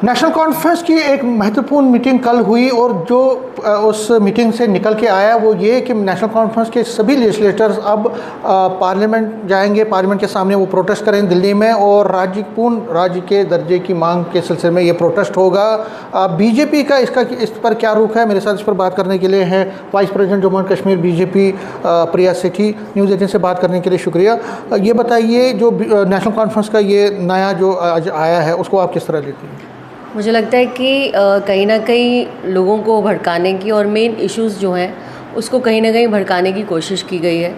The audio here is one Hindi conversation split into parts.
नेशनल कॉन्फ्रेंस की एक महत्वपूर्ण मीटिंग कल हुई और जो उस मीटिंग से निकल के आया वो ये कि नेशनल कॉन्फ्रेंस के सभी लेजिस्लेटर्स अब पार्लियामेंट जाएंगे, पार्लियामेंट के सामने वो प्रोटेस्ट करेंगे दिल्ली में, और राज्य के दर्जे की मांग के सिलसिले में ये प्रोटेस्ट होगा। बीजेपी का इस पर क्या रुख है? मेरे साथ इस पर बात करने के लिए हैं vice president Jammu and Kashmir BJP Priya Sethi. News 18 से बात करने के लिए शुक्रिया। ये बताइए, जो नेशनल कॉन्फ्रेंस का ये नया जो आज आया है उसको आप किस तरह लेते हैं? मुझे लगता है कि कहीं ना कहीं लोगों को भड़काने की और मेन इश्यूज़ जो हैं उसको कहीं ना कहीं भड़काने की कोशिश की गई है।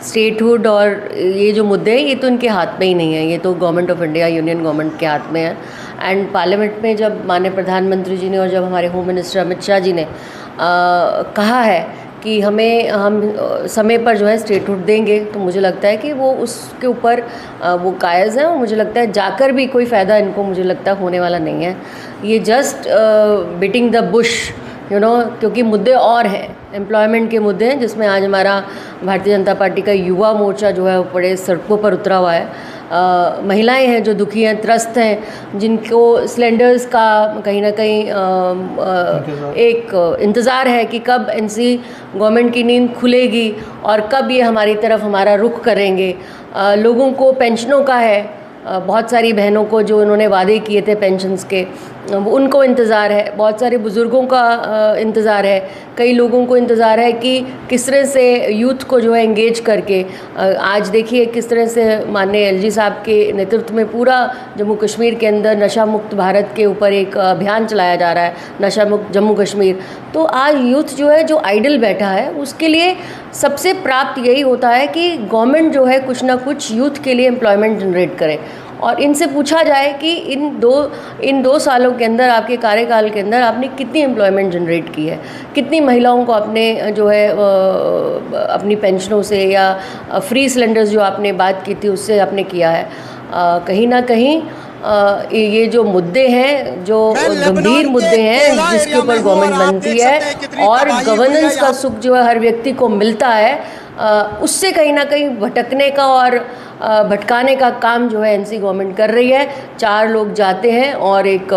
स्टेटहुड और ये जो मुद्दे हैं ये तो इनके हाथ में ही नहीं है, ये तो government of India, union government के हाथ में है। एंड पार्लियामेंट में जब माननीय प्रधानमंत्री जी ने और जब हमारे होम मिनिस्टर अमित शाह जी ने कहा है कि हम समय पर जो है स्टेटहुड देंगे, तो मुझे लगता है कि वो उसके ऊपर वो कायज़ हैं, और मुझे लगता है जाकर भी कोई फ़ायदा इनको मुझे लगता है होने वाला नहीं है। ये जस्ट बीटिंग द बुश क्योंकि मुद्दे और हैं, एम्प्लॉयमेंट के मुद्दे हैं, जिसमें आज हमारा भारतीय जनता पार्टी का युवा मोर्चा जो है वो बड़े सड़कों पर उतरा हुआ है। महिलाएं हैं जो दुखी हैं, त्रस्त हैं, जिनको सिलेंडर्स का कहीं ना कहीं एक इंतज़ार है कि कब एनसी गवर्नमेंट की नींद खुलेगी और कब ये हमारी तरफ हमारा रुख करेंगे। लोगों को पेंशनों का है, बहुत सारी बहनों को जो उन्होंने वादे किए थे पेंशन्स के, उनको इंतज़ार है। बहुत सारे बुज़ुर्गों का इंतज़ार है। कई लोगों को इंतज़ार है कि किस तरह से यूथ को जो है इंगेज करके, आज देखिए किस तरह से माननीय एलजी साहब के नेतृत्व में पूरा जम्मू कश्मीर के अंदर नशा मुक्त भारत के ऊपर एक अभियान चलाया जा रहा है, नशा मुक्त जम्मू कश्मीर। तो आज यूथ जो है जो आइडल बैठा है, उसके लिए सबसे प्राप्त यही होता है कि गवर्नमेंट जो है कुछ ना कुछ यूथ के लिए एम्प्लॉयमेंट जनरेट करे। और इनसे पूछा जाए कि इन दो सालों के अंदर, आपके कार्यकाल के अंदर आपने कितनी एम्प्लॉयमेंट जनरेट की है, कितनी महिलाओं को आपने जो है अपनी पेंशनों से या फ्री सिलेंडर्स जो आपने बात की थी उससे आपने किया है। कहीं ना कहीं ये जो मुद्दे हैं, जो गंभीर मुद्दे हैं जिसके ऊपर गवर्नमेंट बनती है और गवर्नेंस का सुख जो है हर व्यक्ति को मिलता है, उससे कहीं ना कहीं भटकने का और भटकाने का काम जो है एनसी गवर्नमेंट कर रही है। 4 लोग जाते हैं और एक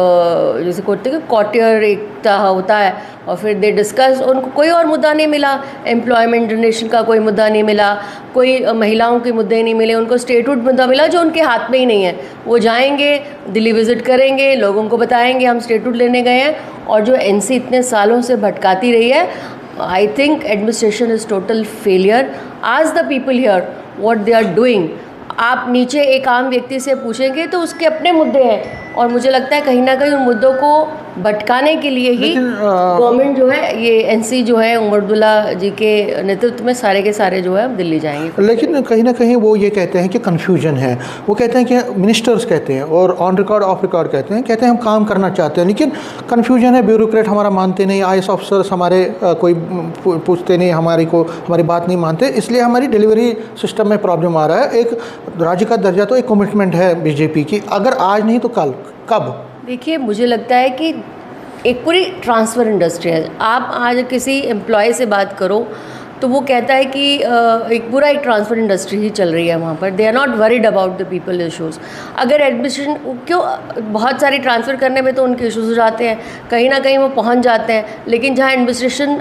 जैसे कहते हैं कॉटियर एक होता है, और फिर दे डिस्कस, उनको कोई और मुद्दा नहीं मिला, एम्प्लॉयमेंट जनरेशन का कोई मुद्दा नहीं मिला, कोई महिलाओं के मुद्दे नहीं मिले, उनको स्टेटहुड मुद्दा मिला जो उनके हाथ में ही नहीं है। वो जाएंगे, दिल्ली विजिट करेंगे, लोगों को बताएंगे हम स्टेटहुड लेने गए हैं, और जो एनसी इतने सालों से भटकाती रही है, I think administration is total failure. Ask the people here what they are doing. आप नीचे एक आम व्यक्ति से पूछेंगे तो उसके अपने मुद्दे हैं, और मुझे लगता है कहीं ना कहीं उन मुद्दों को भटकाने के लिए ही गवर्नमेंट जो है, ये एनसी जो है उमर अब्दुल्ला जी के नेतृत्व में सारे के सारे जो है दिल्ली जाएंगे। लेकिन कहीं ना कहीं वो ये कहते हैं कि कन्फ्यूजन है। वो कहते हैं कि मिनिस्टर्स कहते हैं और ऑन रिकॉर्ड ऑफ रिकॉर्ड कहते हैं हम काम करना चाहते हैं, लेकिन कन्फ्यूजन है, ब्यूरोक्रेट हमारा मानते नहीं, IAS ऑफिसर्स हमारे कोई पूछते नहीं, हमारी बात नहीं मानते, इसलिए हमारी डिलीवरी सिस्टम में प्रॉब्लम आ रहा है। एक राज्य का दर्जा तो एक कमिटमेंट है बीजेपी की, अगर आज नहीं तो कल, कब? देखिए, मुझे लगता है कि एक पूरी ट्रांसफ़र इंडस्ट्री है। आप आज किसी एम्प्लॉय से बात करो तो वो कहता है कि एक ट्रांसफ़र इंडस्ट्री ही चल रही है वहाँ पर। They are not worried about the people issues. अगर एडमिनिस्ट्रेशन क्यों, बहुत सारी ट्रांसफ़र करने में तो उनके इश्यूज़ हो जाते हैं, कहीं ना कहीं वो पहुँच जाते हैं, लेकिन जहाँ एडमिनिस्ट्रेशन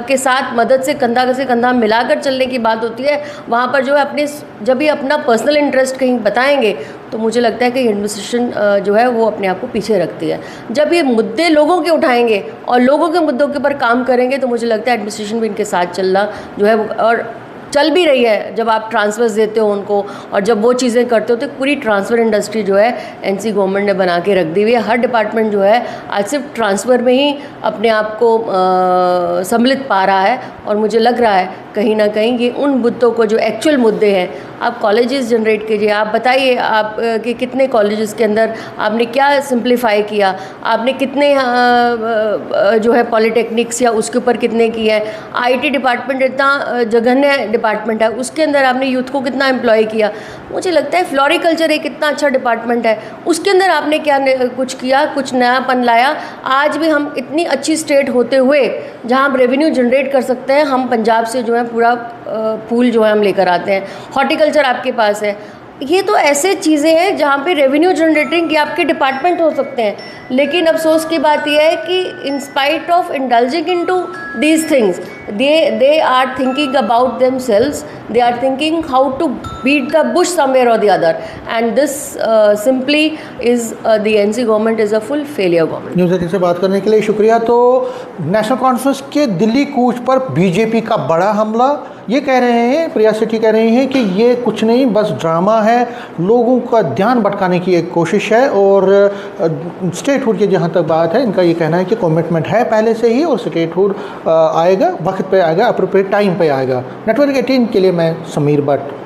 के साथ मदद से कंधा मिलाकर चलने की बात होती है, वहाँ पर जो है जब भी अपना पर्सनल इंटरेस्ट कहीं बताएंगे तो मुझे लगता है कि एडमिनिस्ट्रेशन जो है वो अपने आप को पीछे रखती है। जब ये मुद्दे लोगों के उठाएंगे और लोगों के मुद्दों के ऊपर काम करेंगे तो मुझे लगता है एडमिनिस्ट्रेशन भी इनके साथ चलना जो है, और चल भी रही है। जब आप ट्रांसफ़र्स देते हो उनको और जब वो चीज़ें करते हो तो पूरी ट्रांसफ़र इंडस्ट्री जो है एनसी गवर्नमेंट ने बना के रख दी हुई है। हर डिपार्टमेंट जो है आज सिर्फ ट्रांसफ़र में ही अपने आप को सम्मिलित पा रहा है, और मुझे लग रहा है कहीं ना कहीं ये उन मुद्दों को, जो एक्चुअल मुद्दे हैं, आप कॉलेजेस जनरेट कीजिए। आप बताइए आप कि कितने कॉलेजेस के अंदर आपने क्या सिंप्लीफाई किया, आपने कितने जो है पॉलिटेक्निक्स या उसके ऊपर कितने किए हैं। IT डिपार्टमेंट इतना जघन्य डिपार्टमेंट है, उसके अंदर आपने यूथ को कितना एम्प्लॉय किया। मुझे लगता है फ्लोरिकल्चर एक इतना अच्छा डिपार्टमेंट है, उसके अंदर आपने क्या कुछ किया, कुछ नयापन लाया। आज भी हम इतनी अच्छी स्टेट होते हुए जहाँ हम रेवेन्यू जनरेट कर सकते हैं, हम पंजाब से जो है पूरा फूल जो है हम लेकर आते हैं। हॉर्टिकल्चर आपके पास है, ये तो ऐसे चीज़ें हैं जहाँ पे रेवेन्यू जनरेटिंग के आपके डिपार्टमेंट हो सकते हैं, लेकिन अफसोस की बात यह है कि in spite of indulging into these things they are thinking about themselves, they are thinking how to beat the bush somewhere or the other, and this simply is the NC government is a full failure government. News 18 से बात करने के लिए शुक्रिया। तो नेशनल कॉन्फ्रेंस के दिल्ली कूच पर बीजेपी का बड़ा हमला, ये कह रहे हैं, प्रिया सेठी कह रही हैं कि ये कुछ नहीं, बस ड्रामा है, लोगों का ध्यान भटकाने की एक कोशिश है। और स्टेटहुड की जहाँ तक बात है, इनका ये कहना है कि कमिटमेंट है पहले से ही, और स्टेटहुड आएगा, वक्त पे आएगा, अप्रोप्रिएट टाइम पे आएगा। नेटवर्क 18 के लिए मैं समीर भट्ट।